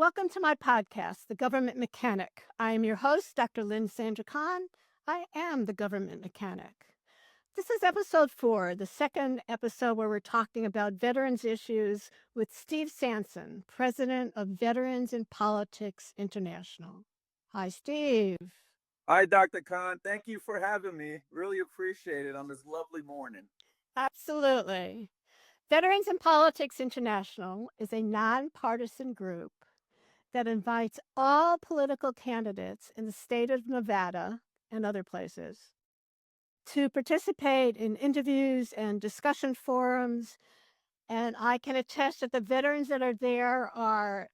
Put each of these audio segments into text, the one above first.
Welcome to my podcast, The Government Mechanic. I am your host, Dr. Lynn Sandra Kahn. I am the government mechanic. This is episode 4, the second episode where we're talking about veterans issues with Steve Sanson, president of Veterans in Politics International. Hi, Steve. Hi, Dr. Kahn. Thank you for having me. Really appreciate it on this lovely morning. Absolutely. Veterans in Politics International is a nonpartisan group that invites all political candidates in the state of Nevada and other places to participate in interviews and discussion forums. And I can attest that the veterans that are there are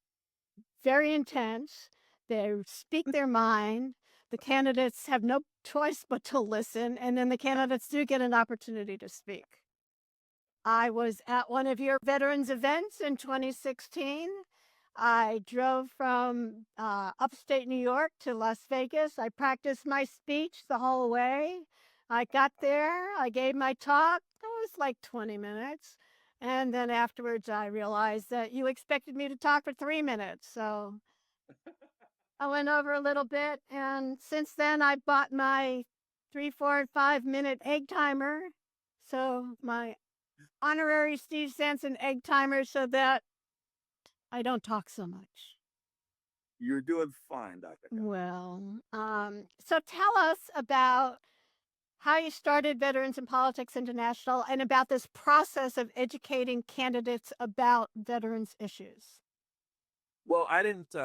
very intense. They speak their mind. The candidates have no choice but to listen, and then the candidates do get an opportunity to speak. I was at one of your veterans events in 2016. I drove from upstate New York to Las Vegas. I practiced my speech the whole way. I got there, I gave my talk. It was like 20 minutes. And then afterwards, I realized that you expected me to talk for 3 minutes. So I went over a little bit. And since then, I bought my 3, 4, and 5 minute egg timer. So my honorary Steve Sanson egg timer so that I don't talk so much. You're doing fine, Dr. Kahn. Well, so tell us about how you started Veterans in Politics International and about this process of educating candidates about veterans issues. Well, I didn't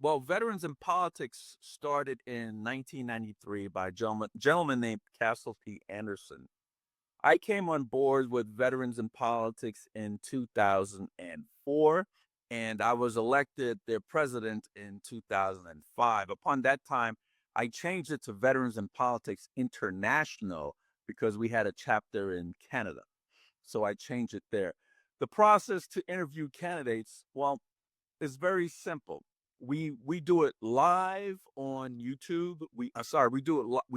well, Veterans in Politics started in 1993 by a gentleman named Castle P. Anderson. I came on board with Veterans in Politics in 2004, and I was elected their president in 2005. Upon that time, I changed it to Veterans in Politics International because we had a chapter in Canada. So I changed it there. The process to interview candidates, well, is very simple. We do it live on YouTube. We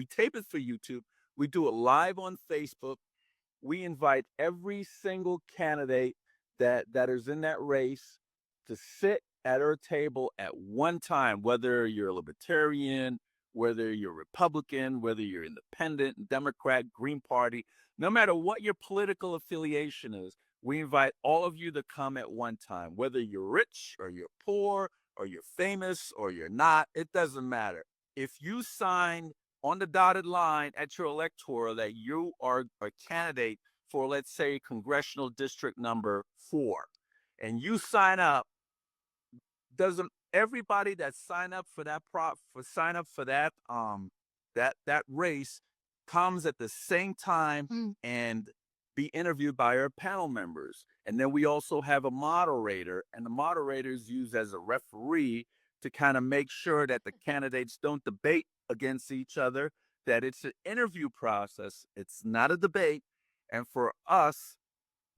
tape it for YouTube. We do it live on Facebook. We invite every single candidate that is in that race to sit at our table at one time, whether you're a libertarian, whether you're Republican, whether you're independent, Democrat, Green Party, no matter what your political affiliation is, we invite all of you to come at one time, whether you're rich or you're poor or you're famous or you're not, it doesn't matter. If you sign on the dotted line at your electoral that you are a candidate for, let's say, congressional district number 4, and you sign up, doesn't everybody that sign up for that race comes at the same time Mm. and be interviewed by our panel members. And then we also have a moderator, and the moderator is used as a referee to kind of make sure that the candidates don't debate against each other, that it's an interview process, it's not a debate. And for us,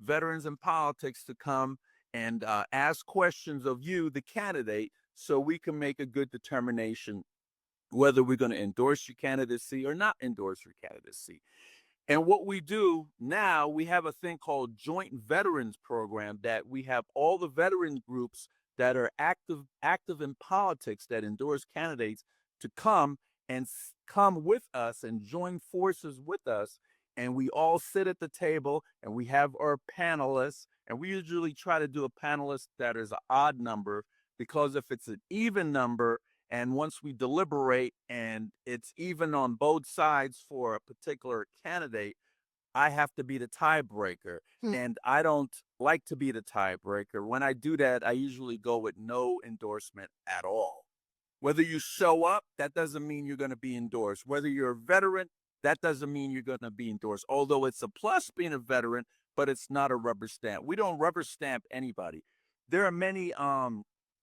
veterans in politics, to come and ask questions of you, the candidate, so we can make a good determination whether we're going to endorse your candidacy or not endorse your candidacy. And what we do now, we have a thing called Joint Veterans Program, that we have all the veteran groups that are active in politics that endorse candidates to come and come with us and join forces with us. And we all sit at the table and we have our panelists. And we usually try to do a panelist that is an odd number, because if it's an even number, and once we deliberate and it's even on both sides for a particular candidate, I have to be the tiebreaker. Hmm. And I don't like to be the tiebreaker. When I do that, I usually go with no endorsement at all. Whether you show up, that doesn't mean you're going to be endorsed. Whether you're a veteran, that doesn't mean you're going to be endorsed. Although it's a plus being a veteran, but it's not a rubber stamp. We don't rubber stamp anybody. There are many uh,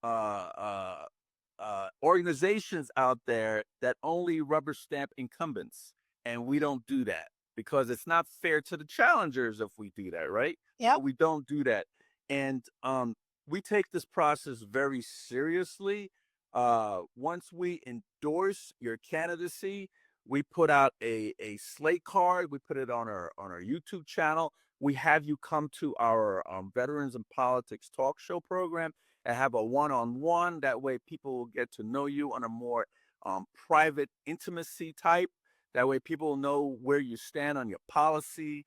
uh, organizations out there that only rubber stamp incumbents, and we don't do that because it's not fair to the challengers if we do that, right? So Yep. we don't do that, and we take this process very seriously. Once we endorse your candidacy, we put out a slate card. We put it on our YouTube channel. We have you come to our Veterans in Politics talk show program, and have a one-on-one. That way, people will get to know you on a more private intimacy type. That way, people know where you stand on your policy,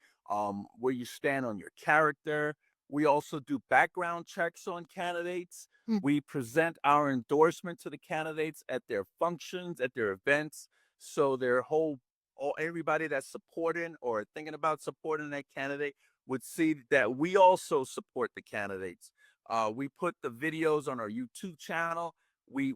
where you stand on your character. We also do background checks on candidates. Mm. We present our endorsement to the candidates at their functions, at their events. So their whole, all everybody that's supporting or thinking about supporting that candidate would see that we also support the candidates. We put the videos on our YouTube channel. We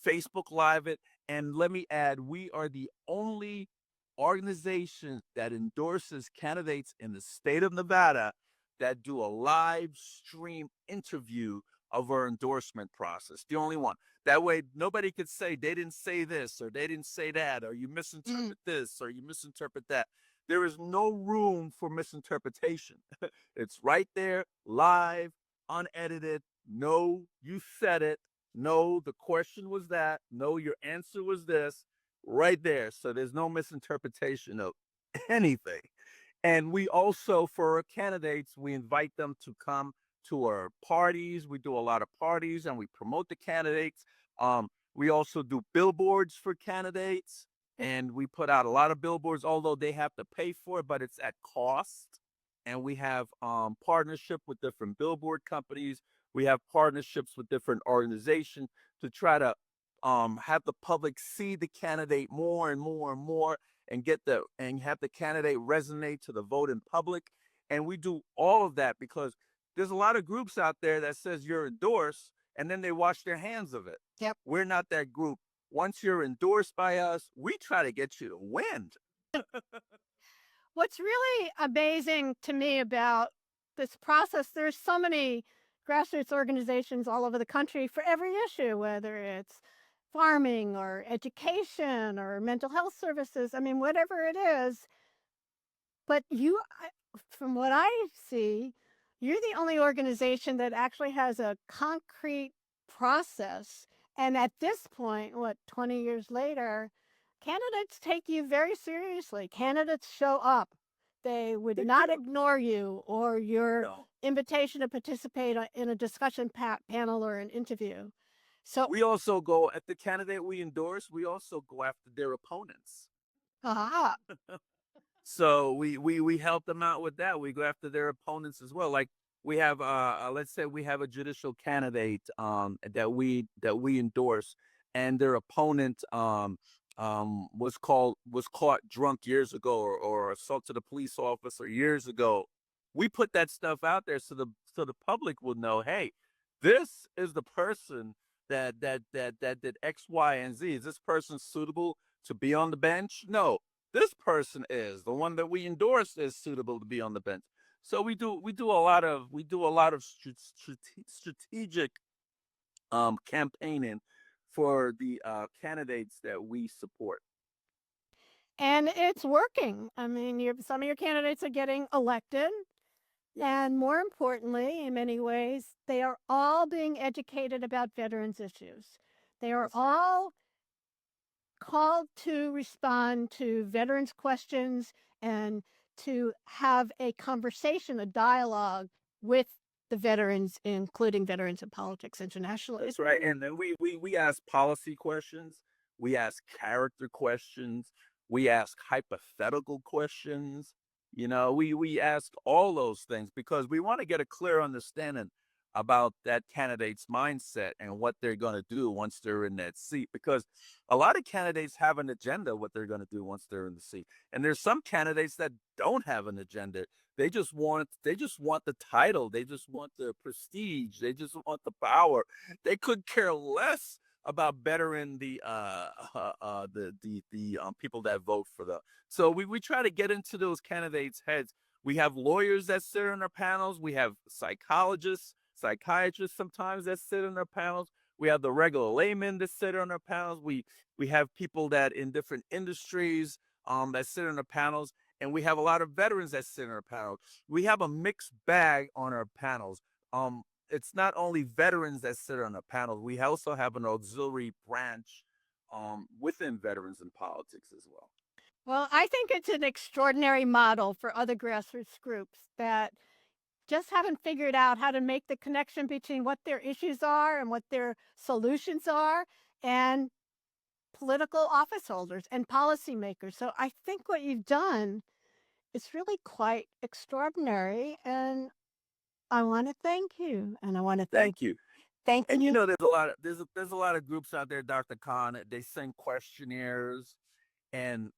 Facebook Live it, and let me add, we are the only organization that endorses candidates in the state of Nevada that do a live stream interview of our endorsement process. The only one. That way, nobody could say they didn't say this or they didn't say that or you Mm. misinterpret this or you misinterpret that. There is no room for misinterpretation. It's right there, live, unedited. No, you said it. No, the question was that. No, your answer was this. Right there. So there's no misinterpretation of anything. And we also, for our candidates, we invite them to come to our parties. We do a lot of parties and we promote the candidates. We also do billboards for candidates and we put out a lot of billboards, although they have to pay for it, but it's at cost. And we have partnership with different billboard companies. We have partnerships with different organizations to try to have the public see the candidate more and more and more and get the and have the candidate resonate to the voting public. And we do all of that because there's a lot of groups out there that says you're endorsed and then they wash their hands of it. Yep. We're not that group. Once you're endorsed by us, we try to get you to win. What's really amazing to me about this process, there's so many grassroots organizations all over the country for every issue, whether it's farming or education or mental health services. I mean, whatever it is. But from what I see, you're the only organization that actually has a concrete process. And at this point, what, 20 years later, candidates take you very seriously. Candidates show up. They would They not do. ignore you or your No. invitation to participate in a discussion panel or an interview. So, We also go at the candidate we endorse, we also go after their opponents. ah, So we help them out with that. We go after their opponents as well. Like we have let's say we have a judicial candidate that we endorse and their opponent was caught drunk years ago or assaulted a police officer years ago. We put that stuff out there so the public will know, hey, this is the person that did X, Y, and Z. Is this person suitable to be on the bench? No, this person is the one that we endorse is suitable to be on the bench. So we do a lot of strategic campaigning for the candidates that we support. and it's working. I mean, some of your candidates are getting elected. Yes. And more importantly, in many ways, they are all being educated about veterans issues. They are That's right. all called to respond to veterans' questions and to have a conversation, a dialogue with the veterans, including Veterans in Politics International. That's right. And then we ask policy questions, we ask character questions, we ask hypothetical questions. We ask all those things because we want to get a clear understanding about that candidate's mindset and what they're going to do once they're in that seat. Because a lot of candidates have an agenda what they're going to do once they're in the seat, and there's some candidates that don't have an agenda. They just want the title. They just want the prestige. They just want the power. They could care less about bettering the people that vote for them. So we try to get into those candidates' heads. We have lawyers that sit on our panels. We have psychiatrists sometimes that sit on our panels. We have the regular laymen that sit on our panels. We have people that in different industries that sit on our panels, and we have a lot of veterans that sit on our panels. We have a mixed bag on our panels. It's not only veterans that sit on our panels. We also have an auxiliary branch within veterans in politics as well. Well, I think it's an extraordinary model for other grassroots groups that just haven't figured out how to make the connection between what their issues are and what their solutions are and political office holders and policymakers. So I think what you've done is really quite extraordinary, and I want to thank you. And I want to Thank you. thank And you you. know, there's a lot of groups out there, Dr. Kahn. They send questionnaires, and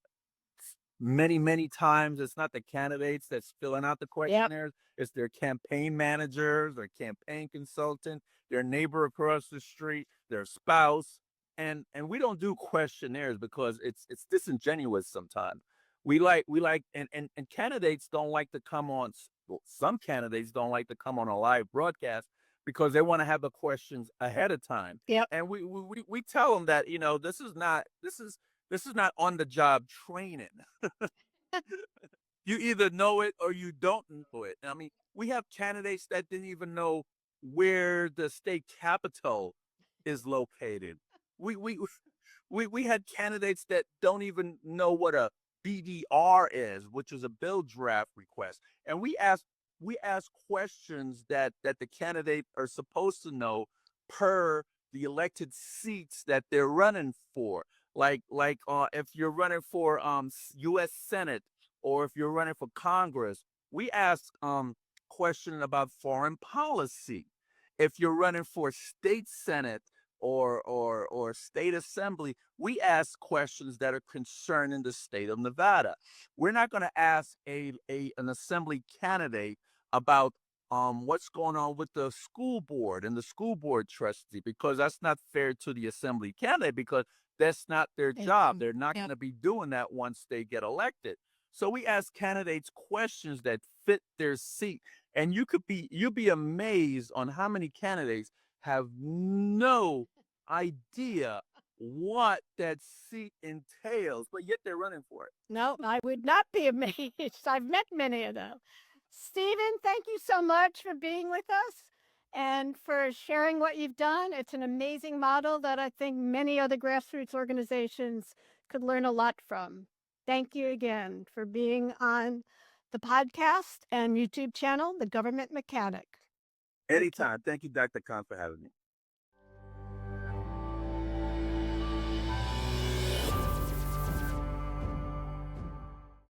many times it's not the candidates that's filling out the Yep. questionnaires, it's their campaign managers, their campaign consultant, their neighbor across the street, their spouse. And we don't do questionnaires because it's disingenuous sometimes. We like and candidates don't like to come on well, some candidates don't like to come on a live broadcast because they want to have the questions ahead of time. Yep. And we tell them that, this is not on the job training. You either know it or you don't know it. I mean, we have candidates that didn't even know where the state capitol is located. We we had candidates that don't even know what a BDR is, which is a bill draft request. And we ask questions that the candidate are supposed to know per the elected seats that they're running for. Like if you're running for US Senate, or if you're running for Congress, we ask question about foreign policy. If you're running for state senate or state assembly, we ask questions that are concerning the state of Nevada. We're not going to ask an assembly candidate about what's going on with the school board and the school board trustee, because that's not fair to the assembly candidate, because that's not their job. They're not going Yep. to be doing that once they get elected. So we ask candidates questions that fit their seat. And you'll be amazed on how many candidates have no idea what that seat entails, but yet they're running for it. No, I would not be amazed. I've met many of them. Stephen, thank you so much for being with us and for sharing what you've done. It's an amazing model that I think many other grassroots organizations could learn a lot from. Thank you again for being on the podcast and YouTube channel, The Government Mechanic. Take care. Anytime. Thank you, Dr. Khan, for having me.